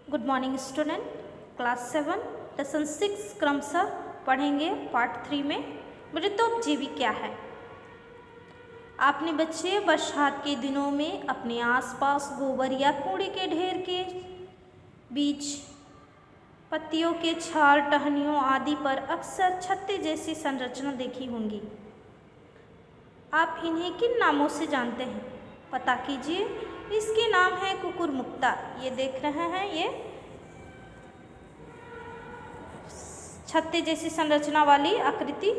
Good morning student. Class 7 lesson 6 क्रमशः पढ़ेंगे part 3 में मृतोपजीवी क्या है। आपने बच्चे बरसात के दिनों में अपने आसपास गोबर या कूड़े के ढेर के बीच पत्तियों के छाल, टहनियों आदि पर अक्सर छत्ते जैसी संरचना देखी होंगी। आप इन्हें किन नामों से जानते हैं, पता कीजिए। इसके नाम है कुकुरमुक्ता। ये देख रहे हैं, ये छत्ते जैसी संरचना वाली आकृति,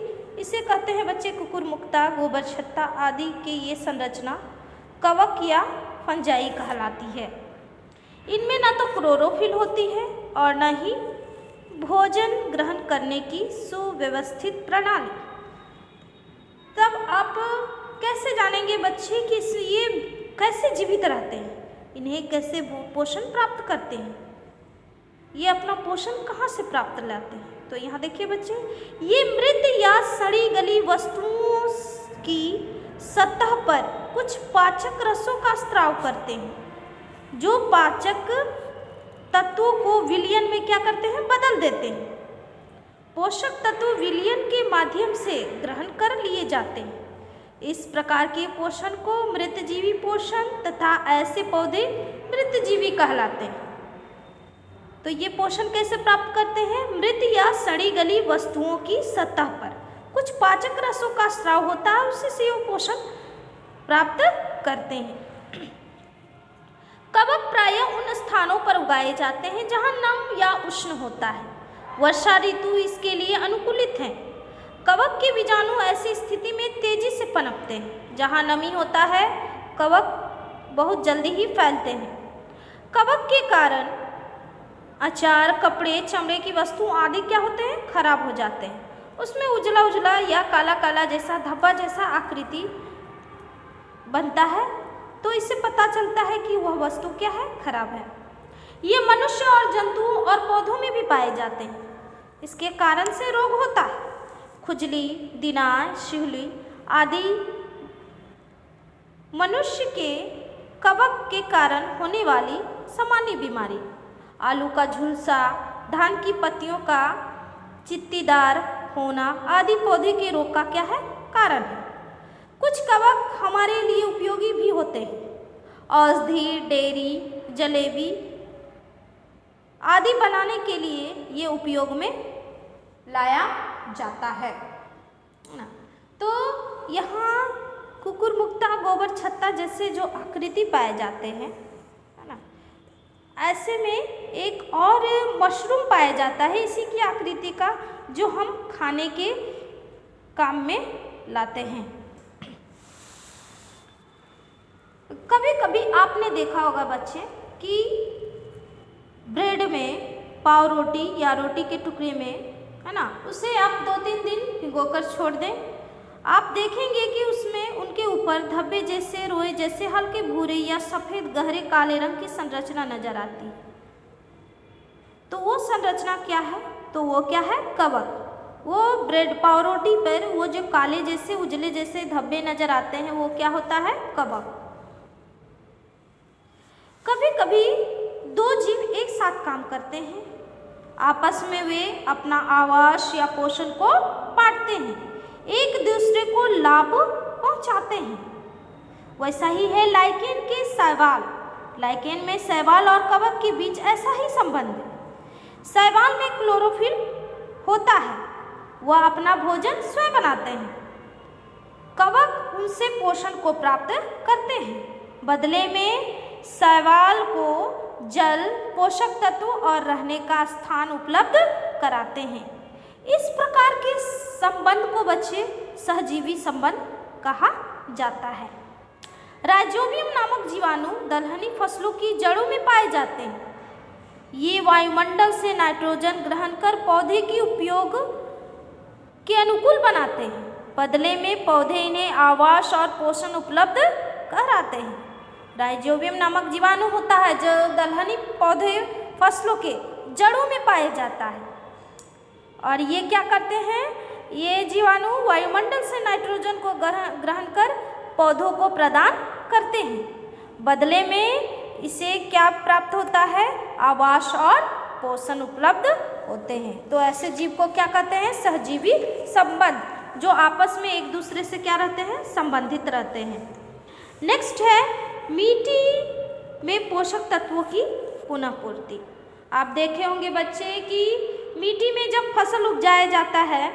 इसे कहते हैं बच्चे कुकुरमुक्ता। गोबर छत्ता आदि की ये संरचना कवक या फंजाई कहलाती है। इनमें न तो क्लोरोफिल होती है और न ही भोजन ग्रहण करने की सुव्यवस्थित प्रणाली। तब आप कैसे जानेंगे बच्चे कि ये कैसे जीवित रहते हैं, इन्हें कैसे पोषण प्राप्त करते हैं, ये अपना पोषण कहाँ से प्राप्त लाते हैं। तो यहाँ देखिए बच्चे, ये मृत या सड़ी गली वस्तुओं की सतह पर कुछ पाचक रसों का स्राव करते हैं, जो पाचक तत्वों को विलयन में क्या करते हैं, बदल देते हैं। पोषक तत्व विलयन के माध्यम से ग्रहण कर लिए जाते हैं। इस प्रकार के पोषण को मृतजीवी पोषण तथा ऐसे पौधे मृतजीवी कहलाते हैं। तो ये पोषण कैसे प्राप्त करते हैं, मृत या सड़ी गली वस्तुओं की सतह पर कुछ पाचक रसों का स्राव होता है, उसी से वो पोषण प्राप्त करते हैं। कवक प्रायः उन स्थानों पर उगाए जाते हैं जहां नम या उष्ण होता है। वर्षा ऋतु इसके लिए अनुकूलित है। कवक के बीजाणु ऐसी स्थिति में तेजी से पनपते हैं। जहां नमी होता है, कवक बहुत जल्दी ही फैलते हैं। कवक के कारण अचार, कपड़े, चमड़े की वस्तु आदि क्या होते हैं, खराब हो जाते हैं। उसमें उजला उजला या काला काला जैसा धब्बा जैसा आकृति बनता है, तो इससे पता चलता है कि वह वस्तु क्या है, खराब है। ये मनुष्य और जंतुओं और पौधों में भी पाए जाते हैं। इसके कारण से रोग होता है। खुजली, दिनाय, शिहली आदि मनुष्य के कवक के कारण होने वाली सामान्य बीमारी। आलू का झुलसा, धान की पत्तियों का चित्तीदार होना आदि पौधे के रोग का क्या है, कारण है। कुछ कवक हमारे लिए उपयोगी भी होते हैं। औषधि, डेयरी, जलेबी आदि बनाने के लिए ये उपयोग में लाया जाता है ना। तो यहाँ कुकुरमुक्ता, गोबर छत्ता जैसे जो आकृति पाए जाते हैं, है ना, ऐसे में एक और मशरूम पाया जाता है इसी की आकृति का, जो हम खाने के काम में लाते हैं। कभी कभी आपने देखा होगा बच्चे कि ब्रेड में पाव रोटी या रोटी के टुकड़े में, है ना, उसे आप 2-3 दिन भिगोकर छोड़ दें। आप देखेंगे कि उसमें उनके ऊपर धब्बे जैसे, रोए जैसे हल्के भूरे या सफ़ेद गहरे काले रंग की संरचना नजर आती है। तो वो संरचना क्या है, तो वो क्या है, कवक। वो ब्रेड पाव रोटी पर वो जो काले जैसे उजले जैसे धब्बे नजर आते हैं, वो क्या होता है, कवक। कभी कभी दो जीव एक साथ काम करते हैं। आपस में वे अपना आवास या पोषण को बांटते हैं, एक दूसरे को लाभ पहुंचाते हैं। वैसा ही है लाइकेन के शैवाल। लाइकेन में शैवाल और कवक के बीच ऐसा ही संबंध है। शैवाल में क्लोरोफिल होता है, वह अपना भोजन स्वयं बनाते हैं। कवक उनसे पोषण को प्राप्त करते हैं। बदले में शैवाल को जल, पोषक तत्व और रहने का स्थान उपलब्ध कराते हैं। इस प्रकार के संबंध को बच्चे सहजीवी संबंध कहा जाता है। राइजोबियम नामक जीवाणु दलहनी फसलों की जड़ों में पाए जाते हैं। ये वायुमंडल से नाइट्रोजन ग्रहण कर पौधे के उपयोग के अनुकूल बनाते हैं। बदले में पौधे इन्हें आवास और पोषण उपलब्ध कराते हैं। राइजोबियम नामक जीवाणु होता है जो दलहनी पौधे फसलों के जड़ों में पाया जाता है, और ये क्या करते हैं, ये जीवाणु वायुमंडल से नाइट्रोजन को ग्रहण कर पौधों को प्रदान करते हैं। बदले में इसे क्या प्राप्त होता है, आवास और पोषण उपलब्ध होते हैं। तो ऐसे जीव को क्या कहते हैं? सहजीवी संबंध, जो आपस में एक दूसरे से क्या रहते हैं? संबंधित रहते हैं। नेक्स्ट है मिट्टी में पोषक तत्वों की पुनः पूर्ति। आप देखे होंगे बच्चे कि मिट्टी में जब फसल उपजाया जाता है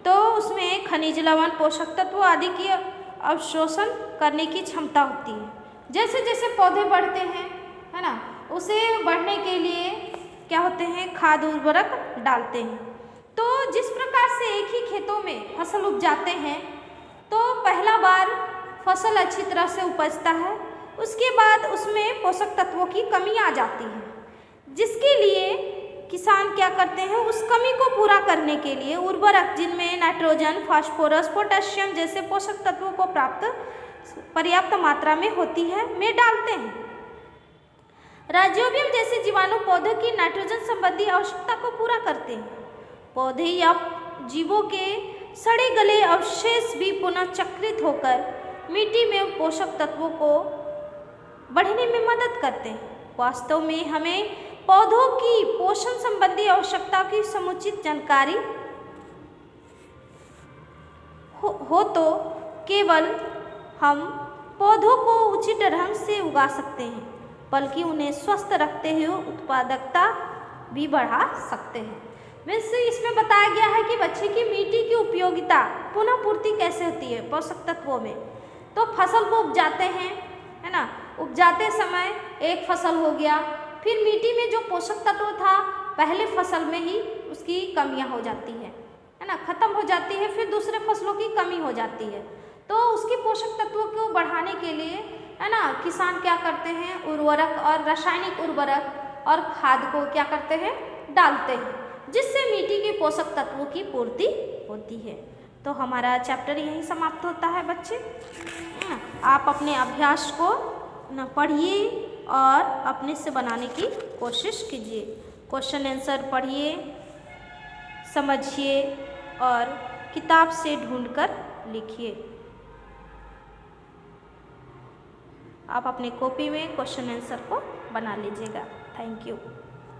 तो उसमें खनिज लवण, पोषक तत्व आदि की अवशोषण करने की क्षमता होती है। जैसे जैसे पौधे बढ़ते हैं, है ना, उसे बढ़ने के लिए क्या होते हैं? खाद उर्वरक डालते हैं। तो जिस प्रकार से एक ही खेतों में फसल उपजाते हैं तो पहला बार फसल अच्छी तरह से उपजता है, उसके बाद उसमें पोषक तत्वों की कमी आ जाती है, जिसके लिए किसान क्या करते हैं? उस कमी को पूरा करने के लिए उर्वरक, जिनमें नाइट्रोजन, फास्फोरस, पोटेशियम जैसे पोषक तत्वों को पर्याप्त मात्रा में होती है, में डालते हैं। राइजोबियम जैसे जीवाणु पौधे की नाइट्रोजन संबंधी आवश्यकता को पूरा करते हैं। पौधे या जीवों के सड़े गले अवशेष भी पुनः चक्रित होकर मिट्टी में पोषक तत्वों को बढ़ने में मदद करते हैं। वास्तव में हमें पौधों की पोषण संबंधी आवश्यकता की समुचित जानकारी हो तो केवल हम पौधों को उचित ढंग से उगा सकते हैं, बल्कि उन्हें स्वस्थ रखते हुए उत्पादकता भी बढ़ा सकते हैं। वैसे इसमें बताया गया है कि बच्चे की मिट्टी की उपयोगिता पुनः पूर्ति कैसे होती है पोषक तत्वों में। तो फसल को उपजाते हैं, है ना, उपजाते समय एक फसल हो गया, फिर मिट्टी में जो पोषक तत्व था पहले फसल में ही उसकी कमियां हो जाती है ना, खत्म हो जाती है, फिर दूसरे फसलों की कमी हो जाती है। तो उसकी पोषक तत्वों को बढ़ाने के लिए, है ना, किसान क्या करते हैं? उर्वरक और रासायनिक उर्वरक और खाद को क्या करते हैं? डालते हैं, जिससे मिट्टी के पोषक तत्वों की पूर्ति होती है। तो हमारा चैप्टर यहीं समाप्त होता है बच्चे। आप अपने अभ्यास को न पढ़िए और अपने से बनाने की कोशिश कीजिए। क्वेश्चन आंसर पढ़िए, समझिए और किताब से ढूंढकर लिखिए। आप अपने कॉपी में क्वेश्चन आंसर को बना लीजिएगा। Thank you.